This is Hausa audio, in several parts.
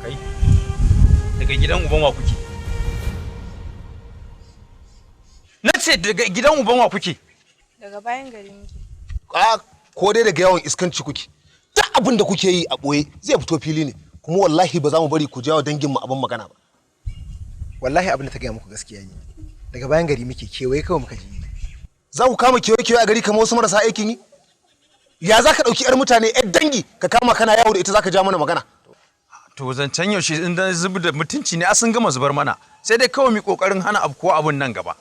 Kai. Daga gidan uban wa kuke? Nace daga gidan uban wa kuke? Daga bayan gari muke. Ko dai daga yawan iskanci kuke. Duk abin da kuke yi a boye zai fito fili ne. Kuma wallahi ba za mu bari ku jawo dangin mu abin magana ba. Wallahi abin da ta gaya muku gaskiya ne. Daga bayan gari muke kewaye kawai muka je. Za ku kama kewaye a gari kamar wasu marasa aikin yi? Ya za ka ɗauki 'yar mutane 'yar dangi ka kama kana yawo da ita za ka ja mana magana? To zancen yaushe in da zubi da mutunci ne a sun gama zubar mana. Sai dai kawai mu kokarin hana abu ko abun nan gaba.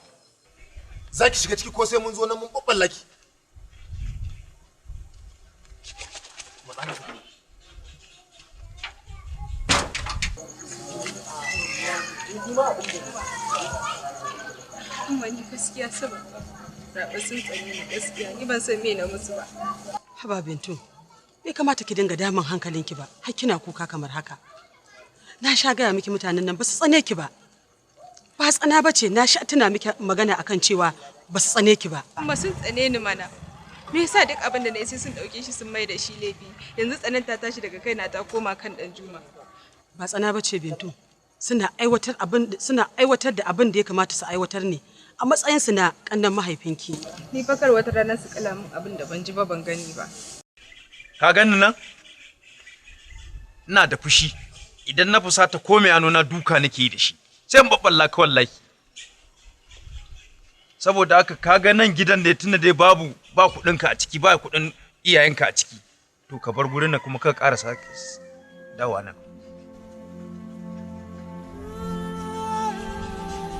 Za ki shiga ciki ko sai mun zo nan mun babballaki? Kuma ni gaskiya saba. Raɓa sun tsane ni gaskiya ni ban san me na musu ba. Haba Bintu, bai kamata ki dinga damun hankalinki ba, har kina kuka kamar haka. Na sha gaya miki mutanen nan ba su tsane ki ba. Ba tsana ba ce, na sha tuna miki magana akan cewa ba su tsane ki ba. Kuma sun tsane ni mana. Me yasa duk abin da na yi sai sun ɗauke shi sun mai da shi laifi. Yanzu tsanin ta tashi daga kaina ta koma kan ɗan Juma. Ba tsana ba ce Bintu. Suna aiwatar da abin da ya kamata su aiwatar ne a matsayin su na kannan mahaifinki. Ni fakar wata rana su kala min abin da ban ji ba ban gani ba. Ka gani nan? Ina da fushi. Idan na fusata ko mai ano na duka nake yi da shi. Sai in babballa ka wallahi. Saboda haka kaga nan gidan da tunda dai ba kuɗinka a ciki ba kuɗin iyayenka a ciki. To ka bar gurin nan kuma ka ƙara sake dawa nan.